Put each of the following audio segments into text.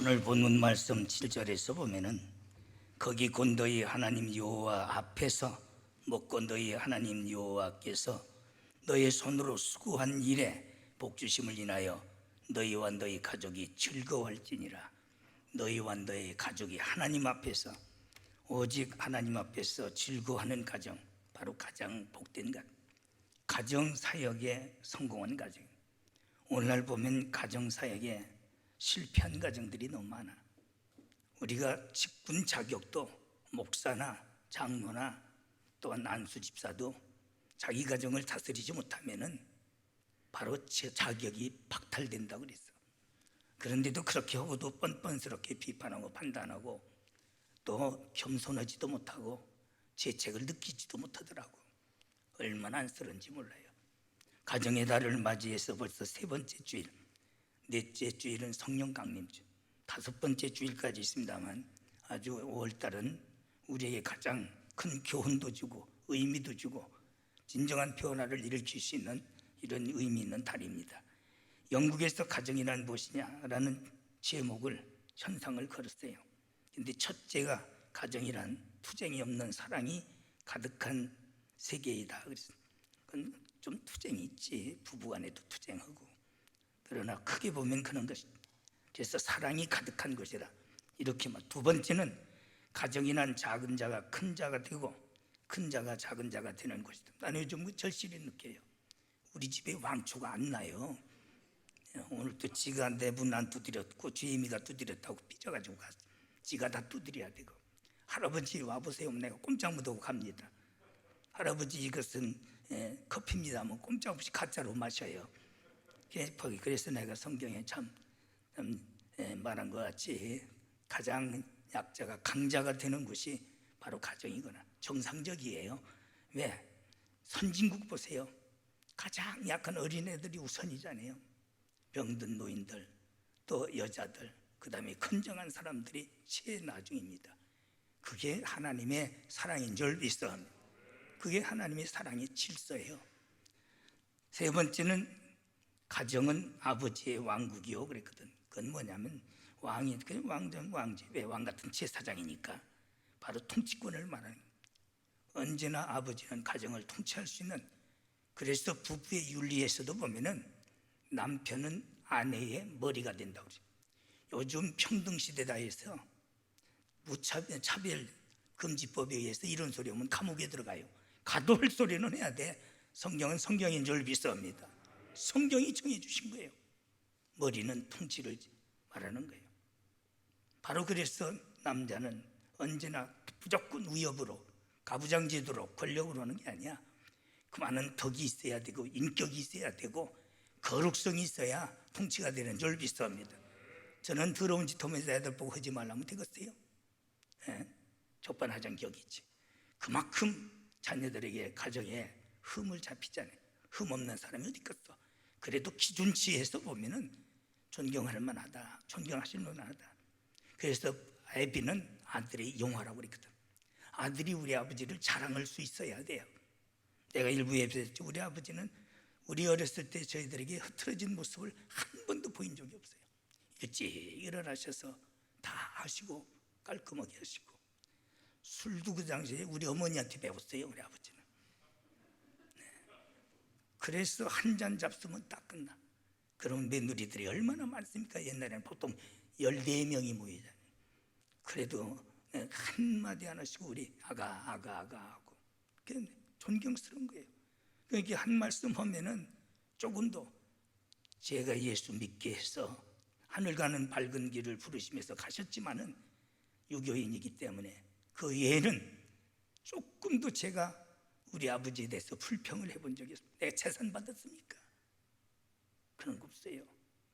오늘 본문 말씀 7절에서 보면은 거기 곧 너희 하나님 여호와 앞에서 먹고 너희 하나님 여호와께서 너의 손으로 수고한 일에 복주심을 인하여 너희와 너희 가족이 즐거워할지니라. 너희와 너희 가족이 하나님 앞에서 오직 하나님 앞에서 즐거워하는 가정, 바로 가장 복된 가정 사역에 성공한 가정. 오늘날 보면 가정 사역에 실패한 가정들이 너무 많아. 우리가 직분 자격도 목사나 장로나 또한 안수 집사도 자기 가정을 다스리지 못하면은 바로 제 자격이 박탈된다고 그랬어. 그런데도 그렇게 하고도 뻔뻔스럽게 비판하고 판단하고 또 겸손하지도 못하고 죄책을 느끼지도 못하더라고. 얼마나 안쓰러운지 몰라요. 가정의 달을 맞이해서 벌써 세 번째 주일, 넷째 주일은 성령 강림주, 다섯 번째 주일까지 있습니다만 아주 5월달은 우리에게 가장 큰 교훈도 주고 의미도 주고 진정한 변화를 일으킬 수 있는 이런 의미 있는 달입니다. 영국에서 가정이란 무엇이냐라는 제목을 현상을 걸었어요. 근데 첫째가 가정이란 투쟁이 없는 사랑이 가득한 세계이다. 그래서 그건 좀 투쟁이 있지, 부부간에도 투쟁하고. 그러나 크게 보면 그런 것이, 그래서 사랑이 가득한 것이다. 이렇게 말. 두 번째는 가정이란 작은 자가 큰 자가 되고 큰 자가 작은 자가 되는 것이다. 나는 요즘 절실히 느껴요. 우리 집에 왕초가 안 나요. 오늘도 지가 내분 안 두드렸고 주임이가 두드렸다고 삐져가지고 갔어. 지가 다 두드려야 되고. 할아버지 와보세요. 내가 꼼짝 못하고 갑니다. 할아버지 이것은 커피입니다. 뭐 꼼짝 없이 가짜로 마셔요. 그래서 내가 성경에 참 말한 것 같이 가장 약자가 강자가 되는 것이 바로 가정이거나 정상적이에요. 왜? 선진국 보세요. 가장 약한 어린애들이 우선이잖아요. 병든 노인들, 또 여자들, 그 다음에 건장한 사람들이 최나중입니다. 그게 하나님의 사랑인 줄 믿습니다. 그게 하나님의 사랑의 질서예요. 세 번째는 가정은 아버지의 왕국이요 그랬거든. 그건 뭐냐면 왕이 왕지, 왜 왕 같은 제사장이니까 바로 통치권을 말하는 거예요. 언제나 아버지는 가정을 통치할 수 있는. 그래서 부부의 윤리에서도 보면은 남편은 아내의 머리가 된다고 그래요. 요즘 평등시대다 해서 차별 금지법에 의해서 이런 소리 하면 감옥에 들어가요. 가도 할 소리는 해야 돼. 성경은 성경인 줄 믿습니다. 성경이 정해 주신 거예요. 머리는 통치를 말하는 거예요. 바로 그래서 남자는 언제나 무조건 위협으로, 가부장제도로, 권력으로 하는 게 아니야. 그 많은 덕이 있어야 되고 인격이 있어야 되고 거룩성이 있어야 통치가 되는 줄 믿습니다. 저는 더러운 짓 하면서 애들 보고 하지 말라면 되겠어요? 족반하장 격이지. 그만큼 자녀들에게 가정에 흠을 잡히잖아요. 흠 없는 사람이 어디 있겠어. 그래도 기준치에서 보면은 존경할 만하다, 존경하실 만하다. 그래서 애비는 아들의 영화라고 그랬거든. 아들이 우리 아버지를 자랑할 수 있어야 돼요. 내가 일부에 얘기했죠. 우리 아버지는 우리 어렸을 때 저희들에게 흐트러진 모습을 한 번도 보인 적이 없어요. 일찍 일어나셔서 다 하시고 깔끔하게 하시고. 술도 그 당시에 우리 어머니한테 배웠어요. 우리 아버지는. 그래서 한 잔 잡수면 딱 끝나. 그런 며느리들이 얼마나 많습니까? 옛날에는 보통 14명이 모이잖아요. 그래도 한마디 안 하시고 우리 아가 하고 존경스러운 거예요. 그러니까 한 말씀 하면은 조금도 제가 예수 믿게 해서 하늘 가는 밝은 길을 부르시면서 가셨지만은 유교인이기 때문에 그 외에는 조금도 제가 우리 아버지에 대해서 불평을 해본 적이 없습니다. 내가 재산 받았습니까? 그런 거 없어요.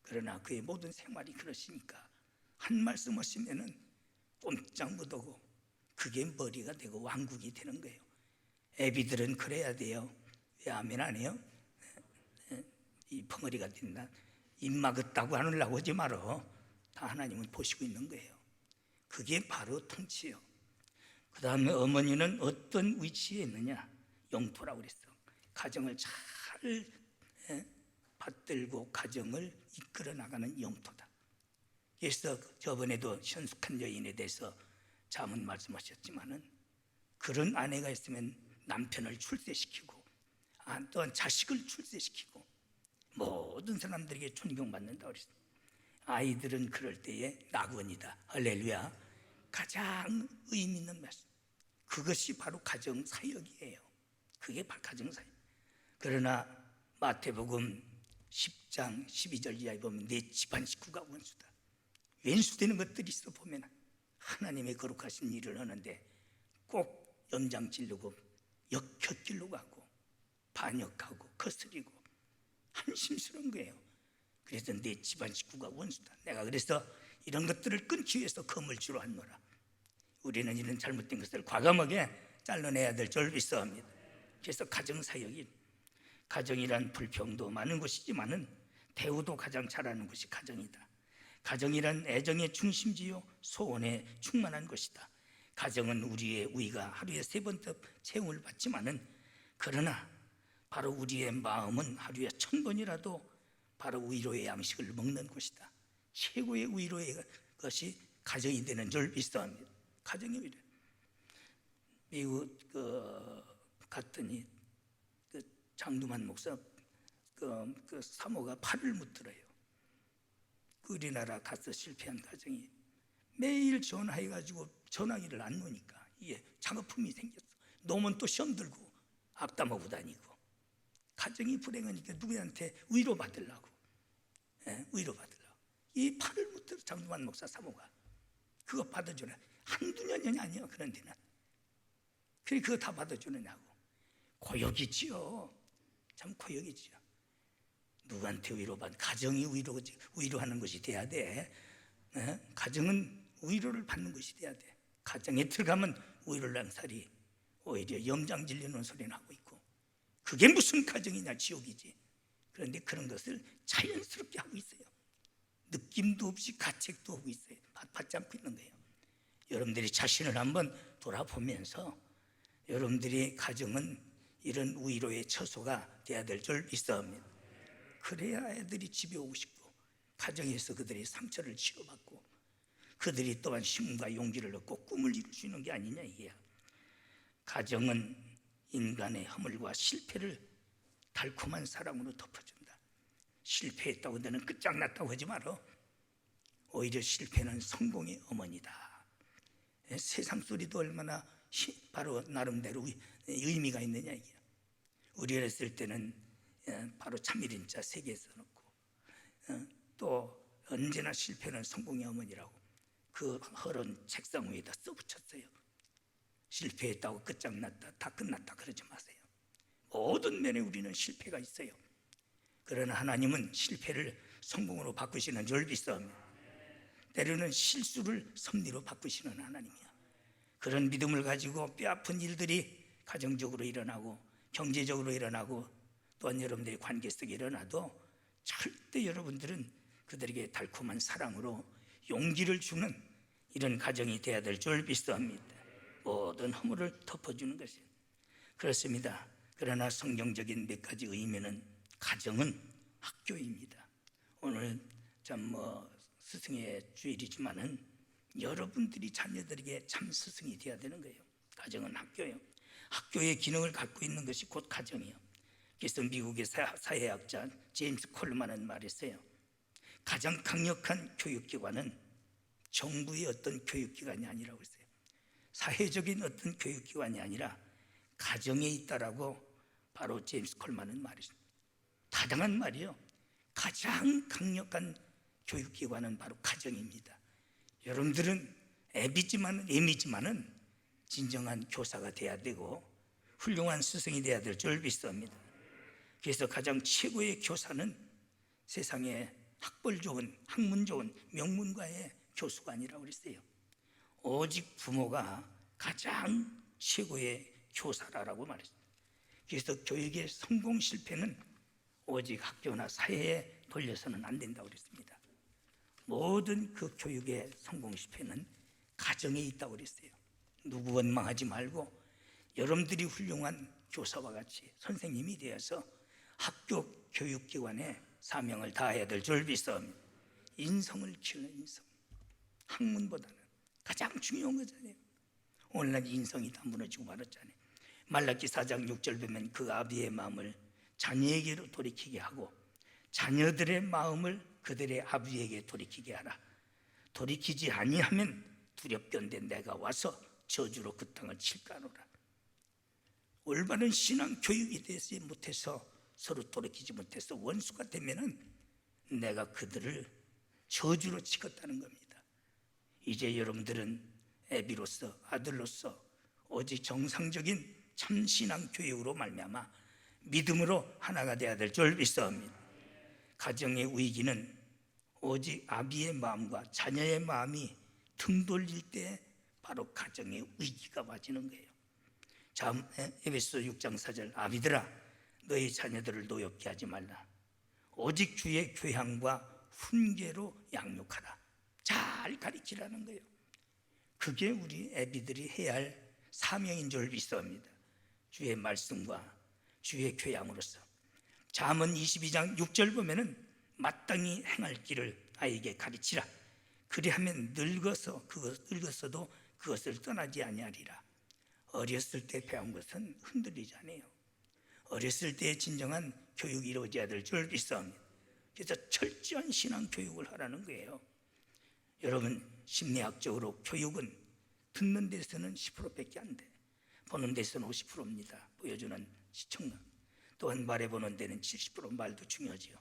그러나 그의 모든 생활이 그러시니까 한 말씀 하시면은 꼼짝 못하고 그게 머리가 되고 왕국이 되는 거예요. 애비들은 그래야 돼요. 왜 아멘 안 해요? 이 벙어리가 된다. 입 막았다고 하려고 하지 말어. 다 하나님은 보시고 있는 거예요. 그게 바로 통치예요. 그 다음에 어머니는 어떤 위치에 있느냐? 영토라고 그랬어. 가정을 잘 받들고 가정을 이끌어 나가는 영토다. 그래서 저번에도 현숙한 여인에 대해서 자문 말씀하셨지만은 그런 아내가 있으면 남편을 출세시키고 또한 자식을 출세시키고 모든 사람들에게 존경받는다 그랬어요. 아이들은 그럴 때에 낙원이다. 할렐루야. 가장 의미 있는 말씀. 그것이 바로 가정사역이에요. 그게 바로 가정사역. 그러나 마태복음 10장 12절 이하에 보면 내 집안 식구가 원수다. 왼수되는 것들이 있어 보면 하나님의 거룩하신 일을 하는데 꼭 염장 지르고 역겹기로 가고 반역하고 거스리고 한심스러운 거예요. 그래서 내 집안 식구가 원수다. 내가 그래서 이런 것들을 끊기 위해서 검을 주로 하노라. 우리는 이런 잘못된 것을 과감하게 잘라내야 될 줄 믿사옵니다. 그래서 가정사역이, 가정이란 불평도 많은 것이지만은 대우도 가장 잘하는 것이 가정이다. 가정이란 애정의 중심지요 소원에 충만한 것이다. 가정은 우리의 우리가 하루에 3번 채움을 받지만은 그러나 바로 우리의 마음은 하루에 1000번이라도 바로 위로의 양식을 먹는 것이다. 최고의 위로의 것이 가정이 되는 줄 믿사옵니다. 가정의 위로. 미국 갔더니 장두만 목사 그 사모가 팔을 묻더래요. 우리나라 가서 실패한 가정이 매일 전화해가지고 전화기를 안 놓으니까 이게 작업품이 생겼어. 놓으면 또 시험 들고 앞담하고 다니고 가정이 불행하니까 누구한테 위로받으려고, 위로받으려고 이 팔을 묻더라. 장두만 목사 사모가 그거 받아주나 한두 년이 아니야. 그런 데는 그래 그거 다 받아주느냐고. 고역이지요. 참 고역이지요. 누구한테 위로받? 가정이 위로하는 것이 돼야 돼. 가정은 위로를 받는 것이 돼야 돼. 가정에 들어가면 위로를 한 살이 오히려 염장 질리는 소리는 하고 있고 그게 무슨 가정이냐, 지옥이지. 그런데 그런 것을 자연스럽게 하고 있어요. 느낌도 없이 가책도 하고 있어요. 받지 않고 있는 거예요. 여러분들이 자신을 한번 돌아보면서 여러분들이 가정은 이런 위로의 처소가 돼야 될 줄 믿사옵니다. 그래야 애들이 집에 오고 싶고 가정에서 그들이 상처를 치료받고 그들이 또한 힘과 용기를 얻고 꿈을 이룰 수 있는 게 아니냐 이게야. 가정은 인간의 허물과 실패를 달콤한 사랑으로 덮어준다. 실패했다고 너는 끝장났다고 하지 마라. 오히려 실패는 성공의 어머니다. 세상 소리도 얼마나 바로 나름대로 의미가 있느냐 이게. 우리가 했을 때는 바로 참일인자 3개 써놓고 또 언제나 실패는 성공의 어머니라고 그 허런 책상 위에다 써붙였어요. 실패했다고 끝장났다, 다 끝났다 그러지 마세요. 모든 면에 우리는 실패가 있어요. 그러나 하나님은 실패를 성공으로 바꾸시는 줄 믿사옵니다. 때로는 실수를 섭리로 바꾸시는 하나님이야. 그런 믿음을 가지고 뼈아픈 일들이 가정적으로 일어나고 경제적으로 일어나고 또한 여러분들의 관계 속에 일어나도 절대 여러분들은 그들에게 달콤한 사랑으로 용기를 주는 이런 가정이 되어야 될 줄 믿사옵니다. 모든 허물을 덮어주는 것이 그렇습니다. 그러나 성경적인 몇 가지 의미는 가정은 학교입니다. 오늘 참 스승의 주일이지만은 여러분들이 자녀들에게 참 스승이 되어야 되는 거예요. 가정은 학교예요. 학교의 기능을 갖고 있는 것이 곧 가정이에요. 그래서 미국의 사회학자 제임스 콜만은 말했어요. 가장 강력한 교육기관은 정부의 어떤 교육기관이 아니라고 했어요. 사회적인 어떤 교육기관이 아니라 가정에 있다라고 바로 제임스 콜만은 말했습니다. 타당한 말이요. 가장 강력한 교육기관은 바로 가정입니다. 여러분들은 애미지만은 진정한 교사가 돼야 되고 훌륭한 스승이 돼야 될 줄 믿습니다. 그래서 가장 최고의 교사는 세상에 학벌 좋은, 학문 좋은 명문가의 교수가 아니라고 그랬어요. 오직 부모가 가장 최고의 교사라고 말했습니다. 그래서 교육의 성공 실패는 오직 학교나 사회에 돌려서는 안 된다고 그랬습니다. 모든 그 교육의 성공 실패는 가정에 있다고 그랬어요. 누구 원망하지 말고 여러분들이 훌륭한 교사와 같이 선생님이 되어서 학교 교육기관에 사명을 다해야 될 줄 믿습니다. 인성을 키우는 인성. 학문보다는 가장 중요한 거잖아요. 오늘날 인성이 다 무너지고 말았잖아요. 말라기 4장 6절 보면 그 아비의 마음을 자녀에게로 돌이키게 하고 자녀들의 마음을 그들의 아비에게 돌이키게 하라. 돌이키지 아니하면 두렵건대 내가 와서 저주로 그 땅을 칠까노라. 올바른 신앙 교육이 되지 못해서 서로 돌이키지 못해서 원수가 되면은 내가 그들을 저주로 치겠다는 겁니다. 이제 여러분들은 애비로서 아들로서 오직 정상적인 참신앙 교육으로 말미암아 믿음으로 하나가 되어야 될 줄 믿사옵니다. 가정의 위기는 오직 아비의 마음과 자녀의 마음이 등 돌릴 때 바로 가정의 위기가 와지는 거예요. 자, 에베소 6장 4절 아비들아 너희 자녀들을 노엽게 하지 말라. 오직 주의 교양과 훈계로 양육하라. 잘 가르치라는 거예요. 그게 우리 애비들이 해야 할 사명인 줄 믿습니다. 주의 말씀과 주의 교양으로서. 잠언 22장 6절 보면은 마땅히 행할 길을 아이에게 가르치라. 그리하면 늙어서도 그것을 떠나지 아니하리라. 어렸을 때 배운 것은 흔들리지 않아요. 어렸을 때 진정한 교육이 이루어져야 될 줄 믿습니다. 그래서 철저한 신앙 교육을 하라는 거예요. 여러분, 심리학적으로 교육은 듣는 데서는 10%밖에 안 돼. 보는 데서는 50%입니다. 보여주는 시청각. 또한 말해보는 데는 70% 말도 중요하지요.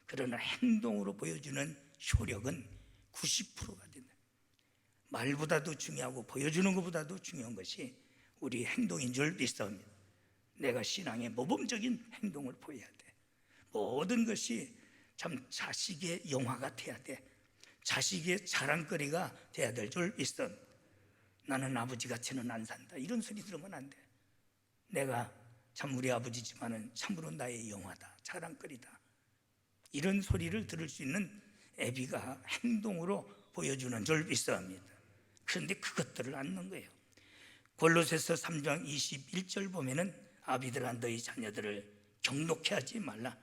그러나 행동으로 보여주는 효력은 90%가 된다. 말보다도 중요하고 보여주는 것보다도 중요한 것이 우리 행동인 줄 믿습니다. 내가 신앙의 모범적인 행동을 보여야 돼. 모든 것이 참 자식의 영화가 돼야 돼. 자식의 자랑거리가 돼야 될 줄 믿습니다. 나는 아버지같이는 안 산다, 이런 소리 들으면 안 돼. 내가 참 우리 아버지지만은 참으로 나의 영화다, 자랑거리다, 이런 소리를 들을 수 있는 애비가 행동으로 보여주는 줄 믿습니다. 그런데 그것들을 안 넣는 거예요. 골로새서 3장 21절 보면은 아비들아 너희 자녀들을 경록해 하지 말라.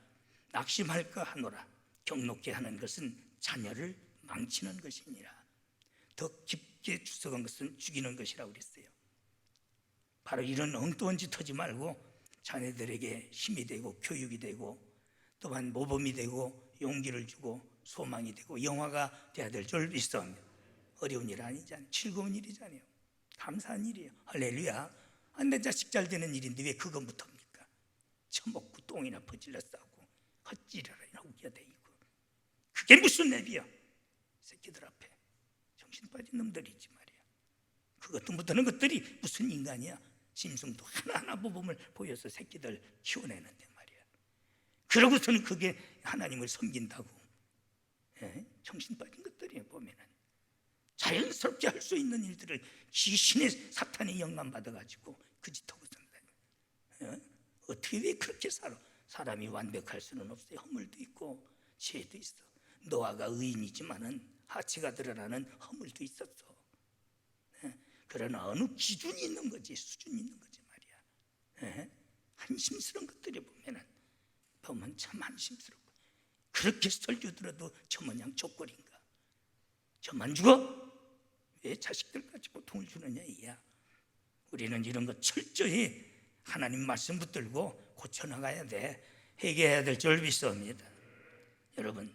낙심할까 하노라. 경록해 하는 것은 자녀를 망치는 것이니라. 더 깊게 추석한 것은 죽이는 것이라고 그랬어요. 바로 이런 엉뚱한 짓 하지 말고 자녀들에게 힘이 되고 교육이 되고 또한 모범이 되고 용기를 주고 소망이 되고 영화가 되어야 될 줄 믿습니다. 어려운 일 아니잖아요. 즐거운 일이잖아요. 감사한 일이에요. 할렐루야. 내 자식 잘 되는 일인데 왜 그거 못합니까? 처먹고 똥이나 퍼질러 싸고 헛지랄이나 우겨대고 그게 무슨 내비야? 새끼들 앞에 정신 빠진 놈들이지 말이야. 그것도 못하는 것들이 무슨 인간이야? 짐승도 하나하나 모범을 보여서 새끼들 키워내는데 말이야. 그러고서는 그게 하나님을 섬긴다고. 정신 빠진 것들이에요. 보면은 자연스럽게 할 수 있는 일들을 귀신의 사탄의 영감 받아가지고 그 짓하고 산다. 어떻게 왜 그렇게 살아? 사람이 완벽할 수는 없어요. 허물도 있고 죄도 있어. 노아가 의인이지만은 하체가 드러나는 허물도 있었어. 그러나 어느 기준이 있는 거지, 수준이 있는 거지 말이야. 한심스러운 것들이 보면 참 한심스럽고, 그렇게 설교 들어도 저 모양 족골인가? 저만 죽어? 왜 자식들까지 고통을 주느냐 이야. 우리는 이런 거 철저히 하나님 말씀 붙들고 고쳐나가야 돼. 해결해야 될 줄 믿습니다. 여러분,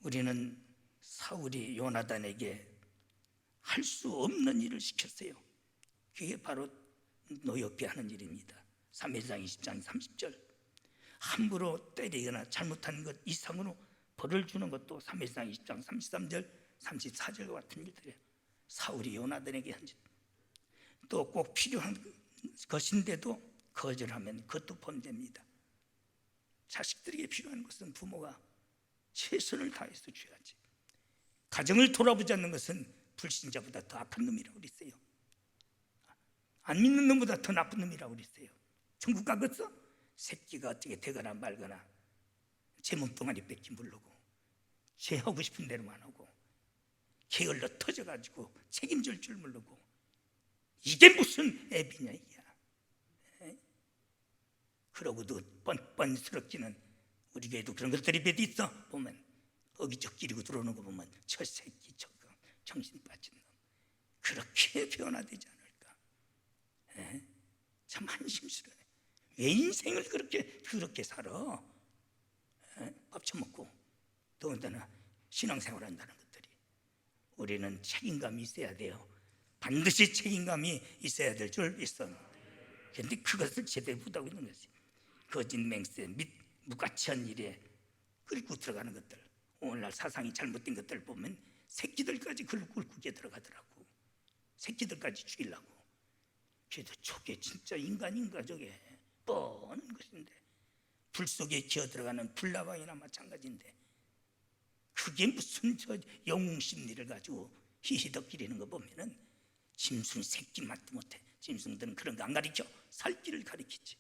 우리는 사울이 요나단에게 할 수 없는 일을 시켰어요. 그게 바로 노엽게 하는 일입니다. 3회장 20장 30절 함부로 때리거나 잘못한 것 이상으로 벌을 주는 것도 3회장 20장 33절 34절과 같은 일들이에요. 사울이 요나단에게 한 짓. 또 꼭 필요한 것인데도 거절하면 그것도 범죄입니다. 자식들에게 필요한 것은 부모가 최선을 다해서 줘야지. 가정을 돌아보지 않는 것은 불신자보다 더 악한 놈이라고 그랬어요. 안 믿는 놈보다 더 나쁜 놈이라고 그랬어요. 천국 가겠어? 새끼가 어떻게 되거나 말거나 제 몸뚱아리 뺏기 모르고 제 하고 싶은 대로만 하고 게을러 터져가지고 책임질 줄 모르고 이게 무슨 애비냐 이야. 그러고도 뻔뻔스럽기는 우리 교회도 그런 것들이 몇 있어. 보면 어기적 끼리고 들어오는 거 보면 저 새끼 저거 정신 빠진 놈, 그렇게 변화되지 않을까? 참 한심스러워. 왜 인생을 그렇게 살아? 밥 처먹고 더군다나 신앙생활 한다는 것들이. 우리는 책임감이 있어야 돼요. 반드시 책임감이 있어야 될 줄 믿습니다. 그런데 그것을 제대로 못하고 있는 것이 거짓 맹세 및 무가치한 일에 끌고 들어가는 것들. 오늘날 사상이 잘못된 것들을 보면 새끼들까지 굴국에 들어가더라고. 새끼들까지 죽이려고. 그래도 저게 진짜 인간인가 저게 뻔한 것인데, 불 속에 기어 들어가는 불나방이나 마찬가지인데 그게 무슨 저 영웅 심리를 가지고 히히덕거리는 거 보면은 짐승 새끼 맛도 못해. 짐승들은 그런 거 안 가르쳐. 살 길을 가르치지.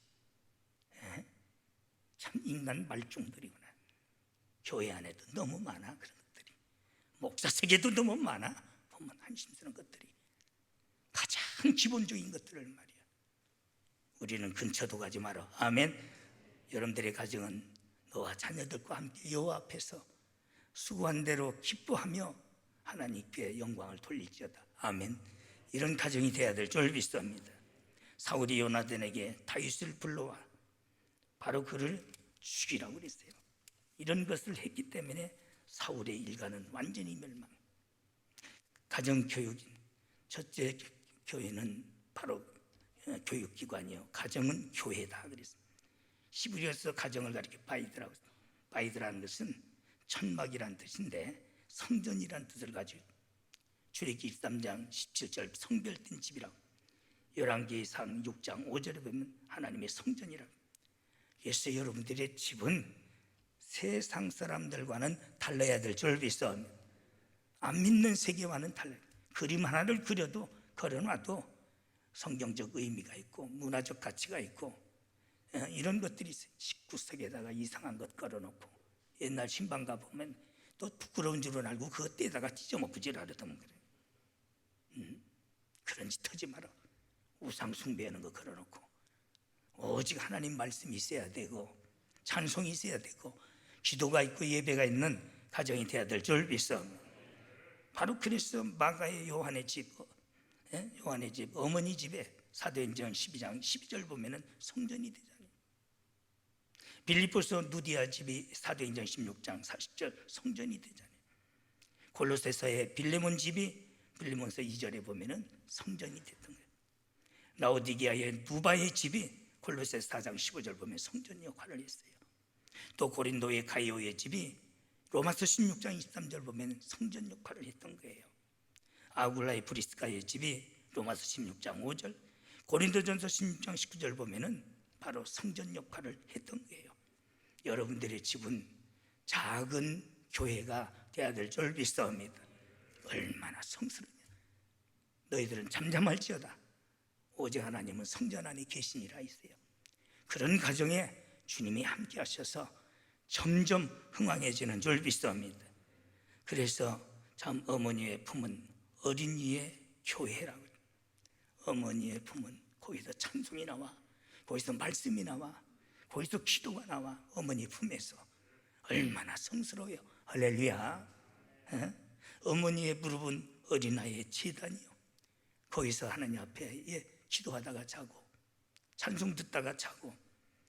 참 인간 말종들이구나. 교회 안에도 너무 많아 그런 것들이. 목사 세계도 너무 많아. 보면 한심스러운 것들이. 가장 기본적인 것들을 말이야. 우리는 근처도 가지 마라. 아멘. 여러분들의 가정은 너와 자녀들과 함께 여호와 앞에서 수고한 대로 기뻐하며 하나님께 영광을 돌릴지어다. 아멘. 이런 가정이 되어야 될 줄 믿습니다. 사울이 요나단에게 다윗을 불러와 바로 그를 죽이라고 그랬어요. 이런 것을 했기 때문에 사울의 일가는 완전히 멸망. 가정교육인 첫째 교회는 바로 교육기관이요, 가정은 교회다 그랬습니다. 히브리어서 가정을 가리켜 바이드라고 했습니다. 바이드라는 것은 천막이라는 뜻인데 성전이라는 뜻을 가지고 출애굽기 13장 17절 성별된 집이라고, 열왕기상 6장 5절에 보면 하나님의 성전이라고. 그래서 여러분들의 집은 세상 사람들과는 달라야 될 줄 믿습니다. 안 믿는 세계와는 달라요. 그림 하나를 그려놔도 성경적 의미가 있고 문화적 가치가 있고 이런 것들이 있어요. 19세기에다가 이상한 것 걸어놓고 옛날 신방 가보면 또 부끄러운 줄은 알고 그것에다가 찢어먹고 지랄하던 거예요. 그런 짓 하지 마라. 우상 숭배하는 거 걸어놓고 오직 하나님 말씀이 있어야 되고 찬송이 있어야 되고 기도가 있고 예배가 있는 가정이 되어야 될 줄 믿습니다. 바로 그래서 마가의 요한의 집 어머니 집에 사도행전 12장 12절 보면은 성전이 되잖아요. 빌립보서 누디아 집이 사도행전 16장 40절 성전이 되잖아요. 골로새서의 빌레몬 집이 빌레몬서 2절에 보면은 성전이 됐던 거예요. 라오디게아의 누바의 집이 골로새서 4장 15절 보면 성전 역할을 했어요. 또 고린도의 가이오의 집이 로마서 16장 23절 보면 성전 역할을 했던 거예요. 아굴라의 브리스가의 집이 로마서 16장 5절, 고린도전서 16장 19절 보면은 바로 성전 역할을 했던 거예요. 여러분들의 집은 작은 교회가 되어야 될 줄 믿습니다. 얼마나 성스러냐. 너희들은 잠잠할지어다. 오직 하나님은 성전 안에 계시니라 있어요. 그런 가정에 주님이 함께 하셔서 점점 흥왕해지는 줄 믿습니다. 그래서 참 어머니의 품은 어린이의 교회라고. 어머니의 품은 거기서 찬송이 나와, 거기서 말씀이 나와, 거기서 기도가 나와. 어머니 품에서 얼마나 성스러워요. 할렐루야. 어머니의 무릎은 어린아이의 제단이요. 거기서 하나님 앞에 기도하다가 자고 찬송 듣다가 자고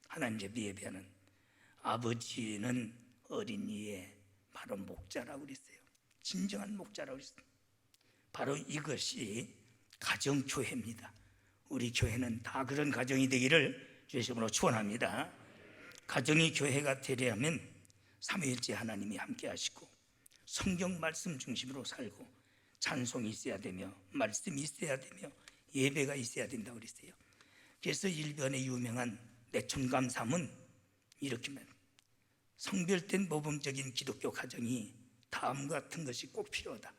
하나님 앞에 예배하는 아버지는 어린이의 바로 목자라고 그랬어요. 진정한 목자라고 그랬어요. 바로 이것이 가정교회입니다. 우리 교회는 다 그런 가정이 되기를 주의 이름으로 축원합니다. 가정이 교회가 되려면 삼위일체 하나님이 함께 하시고 성경 말씀 중심으로 살고 찬송이 있어야 되며 말씀이 있어야 되며 예배가 있어야 된다고 그랬어요. 그래서 일본의 유명한 내천감삼은 이렇게 말합니다. 성별된 모범적인 기독교 가정이 다음과 같은 것이 꼭 필요하다.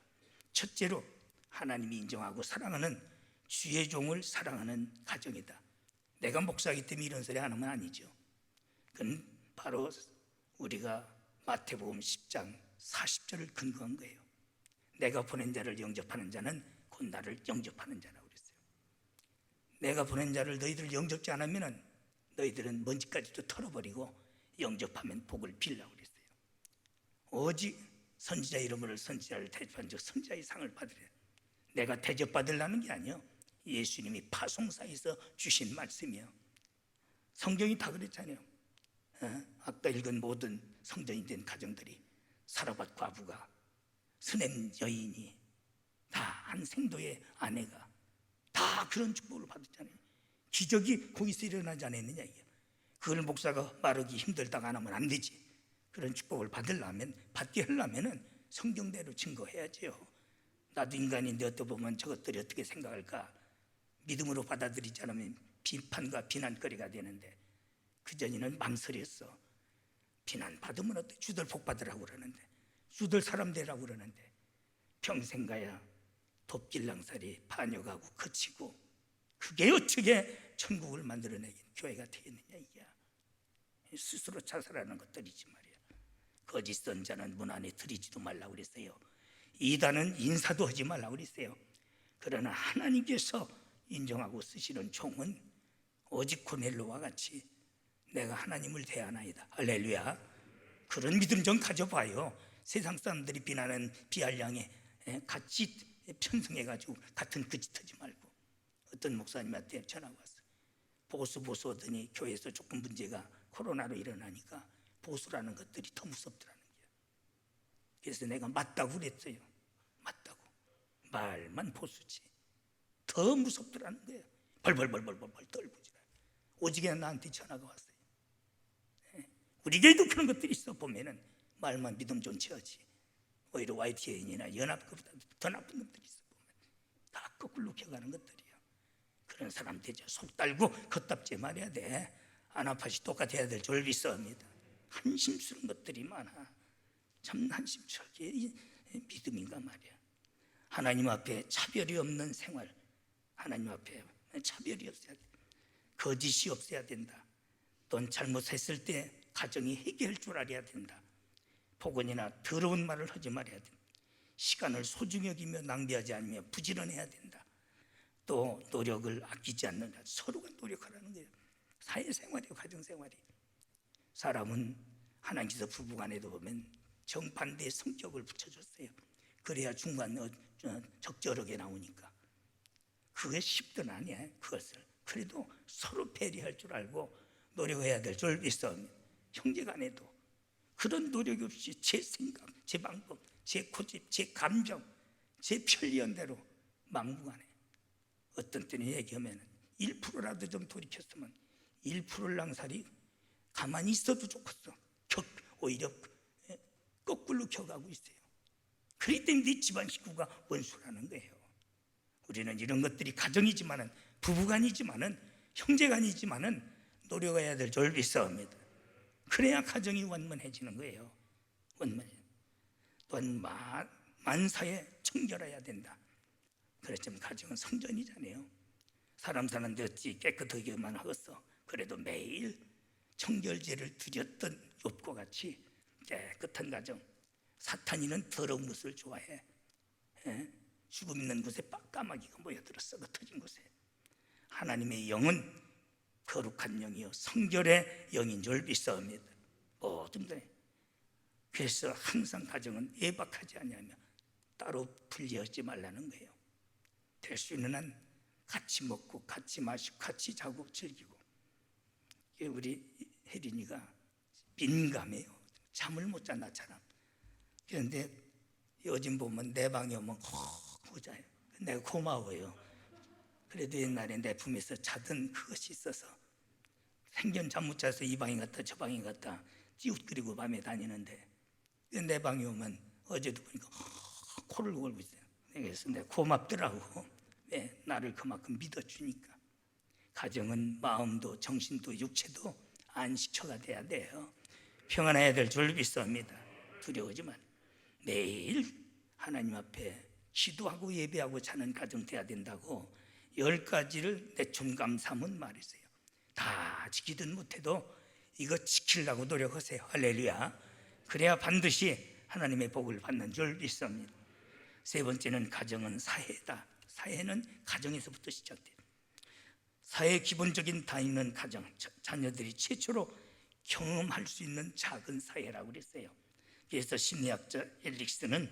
첫째로 하나님이 인정하고 사랑하는 주의 종을 사랑하는 가정이다. 내가 목사이기 때문에 이런 소리 하는 건 아니죠. 그건 바로 우리가 마태복음 10장 40절을 근거한 거예요. 내가 보낸 자를 영접하는 자는 곧 나를 영접하는 자라고 그랬어요. 내가 보낸 자를 너희들 영접지 않으면 너희들은 먼지까지도 털어버리고 영접하면 복을 빌라고 그랬어요. 오직 선지자 이름으로 선지자를 대접한 즉 선지자의 상을 받으래. 내가 대접받으려는 게 아니요, 예수님이 파송사에서 주신 말씀이요. 성경이 다 그랬잖아요. 아까 읽은 모든 성전이 된 가정들이 사라밧 과부가, 스냄 여인이, 다 한 생도의 아내가 다 그런 축복을 받았잖아요. 기적이 거기서 일어나지 않았느냐 이게. 그걸 목사가 말하기 힘들다가 안 하면 안 되지. 그런 축복을 받으려면, 받게 하려면은 성경대로 증거해야지요. 나도 인간인데 어떻게 보면 저것들이 어떻게 생각할까 믿음으로 받아들이지 않으면 비판과 비난거리가 되는데, 그전에는 망설였어. 비난받으면 어때? 주들 복받으라고 그러는데, 주들 사람 되라고 그러는데, 평생 가야 돕길랑살이 반역하고 거치고, 그게 어떻게 천국을 만들어내긴 교회가 되겠느냐 이게. 스스로 자살하는 것들이지 말이야. 거짓 선자는 문 안에 들이지도 말라고 그랬어요. 이단은 인사도 하지 말라고 그랬어요. 그러나 하나님께서 인정하고 쓰시는 종은 오직 고넬로와 같이 내가 하나님을 대하나이다. 할렐루야. 그런 믿음 좀 가져봐요. 세상 사람들이 비난하는 비알량에 같이 편성해가지고 같은 거짓 하지 말고. 어떤 목사님한테 전화가 왔어요. 보수 하더니 교회에서 조금 문제가 코로나로 일어나니까 보수라는 것들이 더 무섭더라는 거예요. 그래서 내가 맞다고 그랬어요. 맞다고. 말만 보수지 더 무섭더라는 거예요. 벌벌 떨고 지나. 오직에 나한테 전화가 왔어요. 우리 교회도 그런 것들이 있어. 보면은 말만 믿음 좋지 하지. 오히려 YTN이나 연합그보다 더 나쁜 놈들이 있어. 보면 다 거꾸로 켜가는 것들이야. 그런 사람 되죠. 속 달고 겉답지 말아야 돼. 아나팟이 똑같아야 될 줄 믿습니다. 한심스러운 것들이 많아. 참 한심스럽게 믿음인가 말이야. 하나님 앞에 차별이 없는 생활, 하나님 앞에 차별이 없어야 돼. 거짓이 없어야 된다. 넌 잘못했을 때 가정이 해결할 줄 알아야 된다. 폭언이나 더러운 말을 하지 말아야 된다. 시간을 소중히 여기며 낭비하지 않으며 부지런해야 된다. 또 노력을 아끼지 않는다. 서로가 노력하라는 거예요. 사회생활이요, 가정생활이. 사람은 하나님께서 부부간에도 보면 정반대의 성격을 붙여줬어요. 그래야 중간 적절하게 나오니까. 그게 쉽든 아니야. 그것을 그래도 서로 배려할 줄 알고 노력해야 될 줄 믿습니다. 형제간에도 그런 노력 없이 제 생각, 제 방법, 제 고집, 제 감정, 제 편리한 대로 막무가내. 어떤 때는 얘기하면 1%라도 좀 돌이켰으면 1%를 낭살이 가만히 있어도 좋겠어. 오히려 거꾸로 켜가고 있어요. 그렇기 때문에 집안 식구가 원수라는 거예요. 우리는 이런 것들이 가정이지만은, 부부간이지만은, 형제간이지만은 노력해야 될 줄 믿습니다. 그래야 가정이 원만해지는 거예요. 원만. 또한 만사에 청결해야 된다. 그렇지만 가정은 성전이잖아요. 사람 사는데 어찌 깨끗하게만 하겠어. 그래도 매일 청결제를 드렸던 욥과 같이 깨끗한 가정. 사탄이는 더러운 것을 좋아해. 죽음 있는 곳에 까마귀가 모여들어 썩어터진 곳에. 하나님의 영은 거룩한 영이요 성결의 영인 줄 믿습니다. 모든 데. 그래서 항상 가정은 예박하지 않으며 따로 분리하지 말라는 거예요. 될 수 있는 한 같이 먹고 같이 마시고 같이 자고 즐기고. 우리 혜린이가 민감해요. 잠을 못 자, 나처럼. 그런데 요즘 보면 내 방에 오면 꼭 자요. 내가 고마워요. 그래도 옛날에 내 품에서 자던 그것이 있어서 생전 잠 못 자서 이 방에 갔다 저 방에 갔다 찌웃거리고 밤에 다니는데, 내 방에 오면 어제도 보니까 코를 골고 있어요. 그래서 내가 고맙더라고. 왜? 나를 그만큼 믿어주니까. 가정은 마음도 정신도 육체도 안식처가 돼야 돼요. 평안해야 될 줄 믿습니다. 두려워지만 매일 하나님 앞에 기도하고 예배하고 자는 가정 돼야 된다고 10가지를 내촌 감사문 말했어요. 다 지키든 못해도 이거 지키려고 노력하세요. 할렐루야. 그래야 반드시 하나님의 복을 받는 줄 믿습니다. 세 번째는 가정은 사회다. 사회는 가정에서부터 시작돼요. 사회의 기본적인 단위는 가정, 자녀들이 최초로 경험할 수 있는 작은 사회라고 그랬어요. 그래서 심리학자 엘릭스는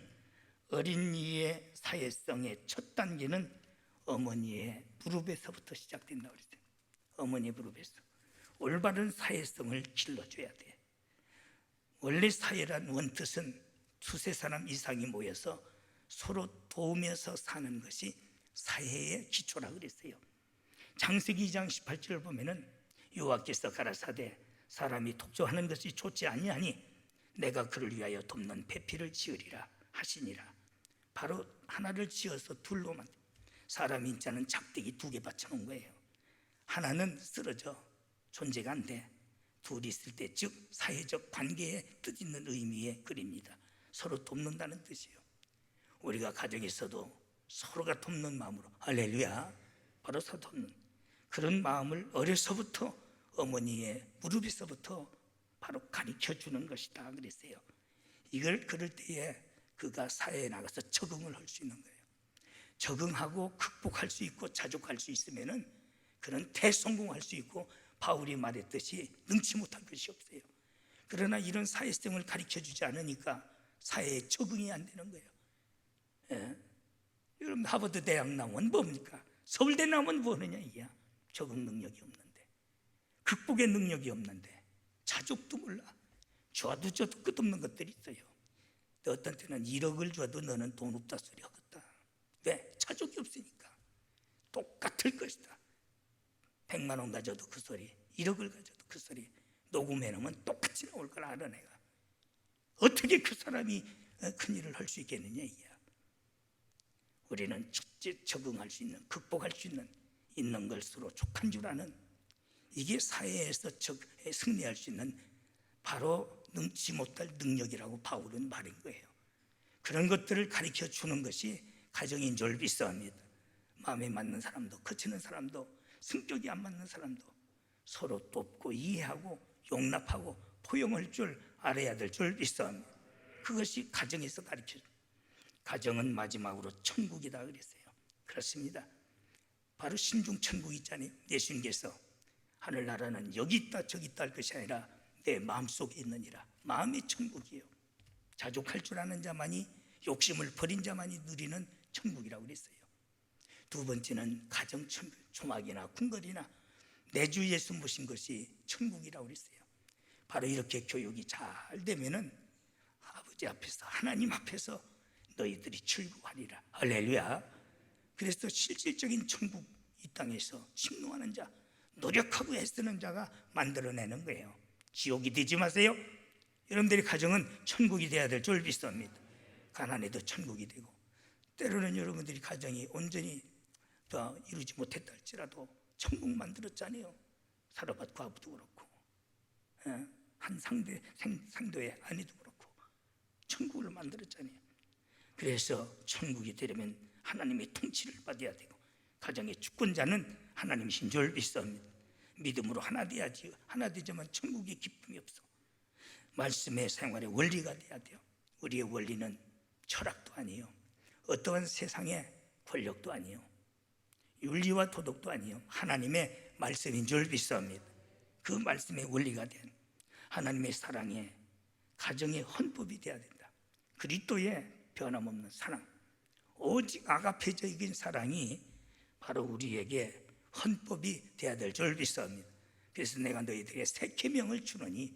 어린이의 사회성의 첫 단계는 어머니의 무릎에서부터 시작된다고 그랬어요. 어머니 무릎에서 올바른 사회성을 길러줘야 돼. 원래 사회란 원뜻은 두세 사람 이상이 모여서 서로 도우면서 사는 것이 사회의 기초라 그랬어요. 창세기 2장 18절을 보면은 여호와께서 가라사대 사람이 독조하는 것이 좋지 아니하니 내가 그를 위하여 돕는 배필을 지으리라 하시니라. 바로 하나를 지어서 둘로 만든 사람 인자는 작대기 2개 받쳐놓은 거예요. 하나는 쓰러져 존재가 안 돼. 둘이 있을 때 즉 사회적 관계에 뜻있는 의미의 글입니다. 서로 돕는다는 뜻이에요. 우리가 가정에서도 서로가 돕는 마음으로 할렐루야 바로 서로 돕는 그런 마음을 어려서부터 어머니의 무릎에서부터 바로 가르쳐주는 것이다 그랬어요. 이걸 그럴 때에 그가 사회에 나가서 적응을 할 수 있는 거예요. 적응하고 극복할 수 있고 자족할 수 있으면은 그런 대성공할 수 있고 바울이 말했듯이 능치 못할 것이 없어요. 그러나 이런 사회성을 가르쳐주지 않으니까 사회에 적응이 안 되는 거예요. 예. 여러분 하버드 대학 나오면 뭡니까? 서울대 나오면 뭐 하느냐 이게 적응 능력이 없는데 극복의 능력이 없는데 자족도 몰라. 줘도 줘도 끝없는 것들이 있어요. 어떤 때는 1억을 줘도 너는 돈 없다 소리 하겠다. 왜? 자족이 없으니까. 똑같을 것이다. 100만 원 가져도 그 소리, 1억을 가져도 그 소리 녹음해놓으면 똑같이 나올 걸 알아 내가. 어떻게 그 사람이 큰일을 할 수 있겠느냐 이게. 우리는 첫째 적응할 수 있는, 극복할 수 있는 것으로 족한 줄 아는 이게 사회에서 승리할 수 있는 바로 능치 못할 능력이라고 바울은 말한 거예요. 그런 것들을 가르쳐 주는 것이 가정인 줄 믿습니다. 마음에 맞는 사람도 거치는 사람도 성격이 안 맞는 사람도 서로 돕고 이해하고 용납하고 포용할 줄 알아야 될 줄 믿습니다. 그것이 가정에서 가르쳐. 가정은 마지막으로 천국이다 그랬어요. 그렇습니다. 바로 신중 천국 있잖아요. 예수님께서 하늘나라는 여기 있다 저기 있다 할 것이 아니라 내 마음속에 있느니라. 마음이 천국이에요. 자족할 줄 아는 자만이 욕심을 버린 자만이 누리는 천국이라고 그랬어요. 두 번째는 가정 천국, 초막이나 궁궐이나 내 주 예수 모신 것이 천국이라고 그랬어요. 바로 이렇게 교육이 잘 되면은 아버지 앞에서 하나님 앞에서 너희들이 즐거워하리라. 할렐루야. 그래서 실질적인 천국 이 땅에서 식노하는 자, 노력하고 애쓰는 자가 만들어내는 거예요. 지옥이 되지 마세요. 여러분들의 가정은 천국이 돼야 될 줄 믿습니다. 가난해도 천국이 되고 때로는 여러분들이 가정이 온전히 이루지 못했다 할지라도 천국 만들었잖아요. 사르밧 과부도 그렇고 한 상도의 아내도 그렇고 천국을 만들었잖아요. 그래서 천국이 되려면 하나님의 통치를 받아야 되고 가정의 주권자는 하나님이신 줄 믿습니다. 믿음으로 하나 돼야지. 하나 되자면 천국의 기쁨이 없어. 말씀의 생활의 원리가 돼야 돼요. 우리의 원리는 철학도 아니에요. 어떠한 세상의 권력도 아니에요. 윤리와 도덕도 아니에요. 하나님의 말씀인 줄 믿습니다. 그 말씀의 원리가 된 하나님의 사랑의 가정의 헌법이 돼야 된다. 그리스도의 변함없는 사랑, 오직 아가페적인 사랑이 바로 우리에게 헌법이 돼야 될 줄 믿습니다. 그래서 내가 너희들에게 새 계명을 주노니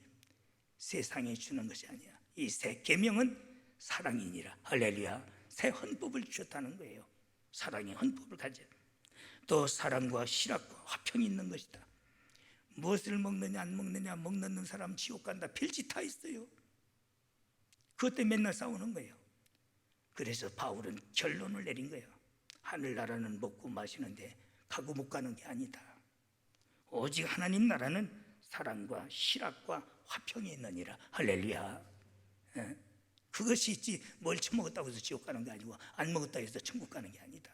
세상에 주는 것이 아니야. 이 새 계명은 사랑이니라. 할렐루야. 새 헌법을 주셨다는 거예요. 사랑의 헌법을 가져. 또 사랑과 실학과 화평이 있는 것이다. 무엇을 먹느냐 안 먹느냐, 먹는 사람 지옥 간다, 별짓 다 있어요. 그것 때문에 맨날 싸우는 거예요. 그래서 바울은 결론을 내린 거예요. 하늘나라는 먹고 마시는데 가고 못 가는 게 아니다. 오직 하나님 나라는 사랑과 실학과 화평이 있느니라. 할렐루야. 그것이 있지 뭘 처먹었다고 해서 지옥 가는 게 아니고 안 먹었다고 해서 천국 가는 게 아니다.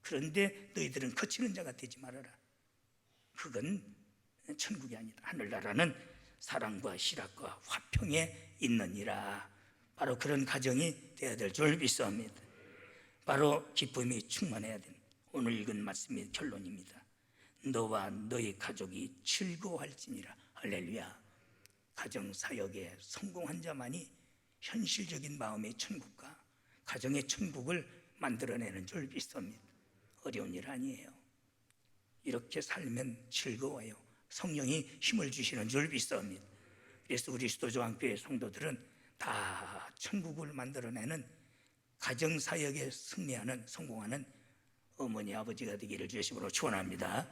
그런데 너희들은 거치는 자가 되지 말아라. 그건 천국이 아니다. 하늘나라는 사랑과 실학과 화평에 있느니라. 바로 그런 가정이 되어야 될 줄 믿습니다. 바로 기쁨이 충만해야 됩니다. 오늘 읽은 말씀의 결론입니다. 너와 너의 가족이 즐거워할지니라. 할렐루야. 가정 사역에 성공한 자만이 현실적인 마음의 천국과 가정의 천국을 만들어내는 줄 믿습니다. 어려운 일 아니에요. 이렇게 살면 즐거워요. 성령이 힘을 주시는 줄 믿습니다. 그래서 그리스도 교회 성도들은 다 천국을 만들어내는 가정 사역에 승리하는 성공하는 어머니 아버지가 되기를 주심으로 축원합니다.